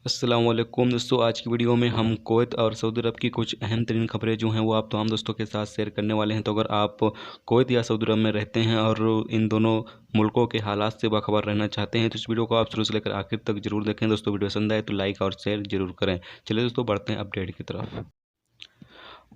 अस्सलामुअलैकुम दोस्तों, आज की वीडियो में हम कुवैत और सऊदी अरब की कुछ अहम तरीन खबरें जो हैं वो आप तमाम दोस्तों के साथ शेयर करने वाले हैं। तो अगर आप कुवैत या सऊदी अरब में रहते हैं और इन दोनों मुल्कों के हालात से बाखबर रहना चाहते हैं तो इस वीडियो को आप शुरू से लेकर आखिर तक जरूर देखें। दोस्तों वीडियो पसंद आए तो लाइक और शेयर जरूर करें। चलिए दोस्तों बढ़ते हैं अपडेट की तरफ।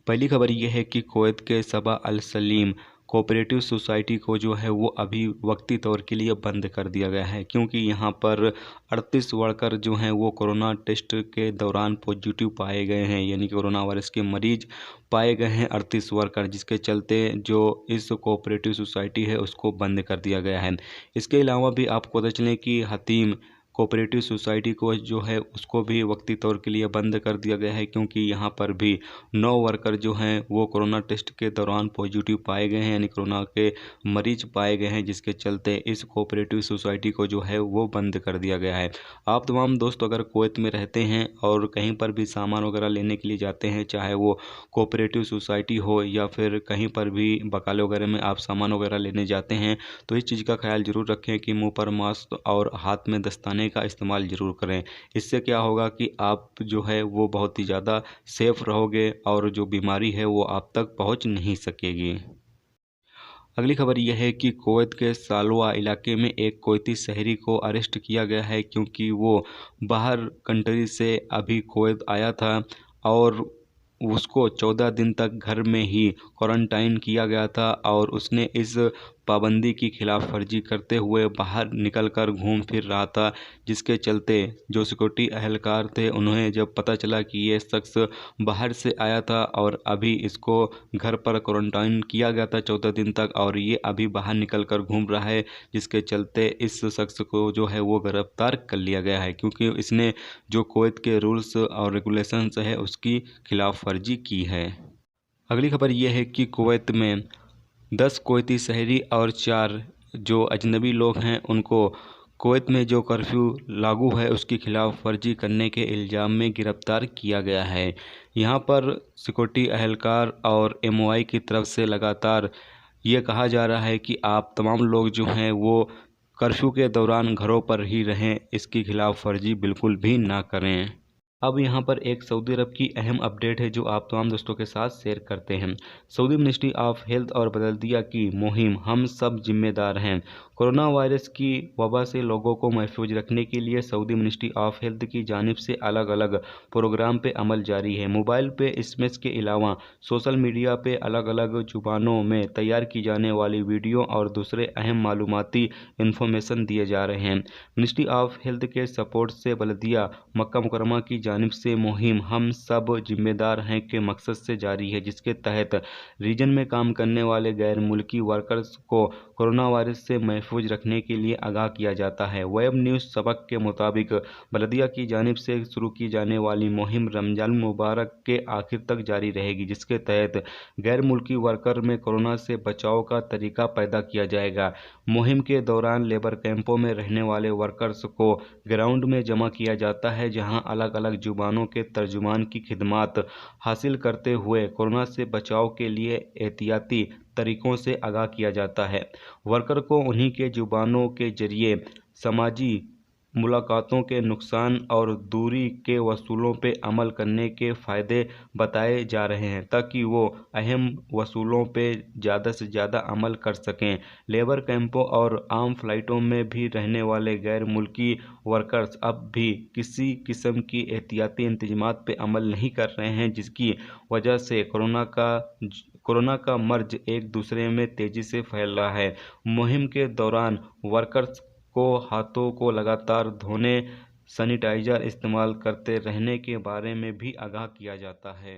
पहली खबर यह है कि कुवैत के सबा अल सलीम कोऑपरेटिव सोसाइटी को जो है वो अभी वक्ती तौर के लिए बंद कर दिया गया है, क्योंकि यहाँ पर 38 वर्कर जो हैं वो कोरोना टेस्ट के दौरान पॉजिटिव पाए गए हैं, यानी कि कोरोना वायरस के मरीज पाए गए हैं 38 वर्कर, जिसके चलते जो इस कोऑपरेटिव सोसाइटी है उसको बंद कर दिया गया है। इसके अलावा भी आपको पता चलें कि हतीम कोऑपरेटिव सोसाइटी को जो है उसको भी वक्ती तौर के लिए बंद कर दिया गया है, क्योंकि यहाँ पर भी 9 वर्कर जो हैं वो कोरोना टेस्ट के दौरान पॉजिटिव पाए गए हैं, यानी कोरोना के मरीज पाए गए हैं, जिसके चलते इस कोऑपरेटिव सोसाइटी को जो है वो बंद कर दिया गया है। आप तमाम दोस्त अगर कुवैत में रहते हैं और कहीं पर भी सामान वगैरह लेने के लिए जाते हैं, चाहे वो कोऑपरेटिव सोसाइटी हो या फिर कहीं पर भी बकाले वगैरह में आप सामान वगैरह लेने जाते हैं, तो इस चीज़ का ख्याल ज़रूर रखें कि मुंह पर मास्क और हाथ में दस्ताने का इस्तेमाल ज़रूर करें। इससे क्या होगा कि आप जो है वो बहुत ही ज़्यादा सेफ रहोगे और जो बीमारी है वो आप तक पहुंच नहीं सकेगी। अगली खबर यह है कि कुवैत के सालवा इलाके में एक कुवैती शहरी को अरेस्ट किया गया है, क्योंकि वो बाहर कंट्री से अभी कुवैत आया था और उसको 14 दिन तक घर में ही क्वारंटाइन किया गया था और उसने इस पाबंदी की खिलाफ वर्जी करते हुए बाहर निकलकर घूम फिर रहा था, जिसके चलते जो सिक्योरिटी अहलकार थे उन्हें जब पता चला कि ये शख्स बाहर से आया था और अभी इसको घर पर क्वारंटाइन किया गया था 14 दिन तक और ये अभी बाहर निकलकर घूम रहा है, जिसके चलते इस शख्स को जो है वो गिरफ्तार कर लिया गया है, क्योंकि इसने जो कुवैत के रूल्स और रेगुलेशंस है उसकी खिलाफ वर्जी की है। अगली खबर यह है कि कुवैत में 10 कुवैती शहरी और 4 जो अजनबी लोग हैं उनको कुवैत में जो कर्फ्यू लागू है उसकी खिलाफ वर्जी करने के इल्ज़ाम में गिरफ्तार किया गया है। यहाँ पर सिक्योरिटी अहलकार और एमओआई की तरफ से लगातार ये कहा जा रहा है कि आप तमाम लोग जो हैं वो कर्फ्यू के दौरान घरों पर ही रहें, इसकी खिलाफ वर्जी बिल्कुल भी ना करें। अब यहाँ पर एक सऊदी अरब की अहम अपडेट है जो आप तमाम दोस्तों के साथ शेयर करते हैं। सऊदी मिनिस्ट्री ऑफ हेल्थ और बदल दिया की मुहिम हम सब जिम्मेदार हैं। कोरोना वायरस की वबा से लोगों को महफूज रखने के लिए सऊदी मिनिस्ट्री ऑफ हेल्थ की जानिब से अलग अलग प्रोग्राम पे अमल जारी है। मोबाइल पे एसएमएस के अलावा सोशल मीडिया पे अलग अलग जुबानों में तैयार की जाने वाली वीडियो और दूसरे अहम मालूमाती इंफॉर्मेशन दिए जा रहे हैं। मिनिस्ट्री ऑफ हेल्थ के सपोर्ट से बल्दिया मक्का मुकरमा की जानिब से मुहिम हम सब जिम्मेदार हैं के मकसद से जारी है, जिसके तहत रीजन में काम करने वाले गैर मुल्की वर्कर्स को कोरोना वायरस से महफूज रखने के लिए आगाह किया जाता है। वेब न्यूज़ सबक के मुताबिक बल्दिया की जानिब से शुरू की जाने वाली मुहिम रमजान मुबारक के आखिर तक जारी रहेगी, जिसके तहत गैर मुल्की वर्कर में कोरोना से बचाव का तरीका पैदा किया जाएगा। मुहिम के दौरान लेबर कैंपों में रहने वाले वर्कर्स को ग्राउंड में जमा किया जाता है, जहां अलग अलग जुबानों के तर्जुमान की खिदमत हासिल करते हुए कोरोना से बचाव के लिए एहतियाती तरीकों से आगाह किया जाता है। वर्कर को उन्हीं के जुबानों के जरिए समाजी मुलाकातों के नुकसान और दूरी के वसूलों पे अमल करने के फ़ायदे बताए जा रहे हैं, ताकि वो अहम वसूलों पे ज़्यादा से ज़्यादा अमल कर सकें। लेबर कैंपों और आम फ्लाइटों में भी रहने वाले गैर मुल्की वर्कर्स अब भी किसी किस्म की एहतियाती इंतजामात पे अमल नहीं कर रहे हैं, जिसकी वजह से कोरोना का मर्ज एक दूसरे में तेज़ी से फैल रहा है। मुहिम के दौरान वर्कर्स को हाथों को लगातार धोने, सैनिटाइजर इस्तेमाल करते रहने के बारे में भी आगाह किया जाता है।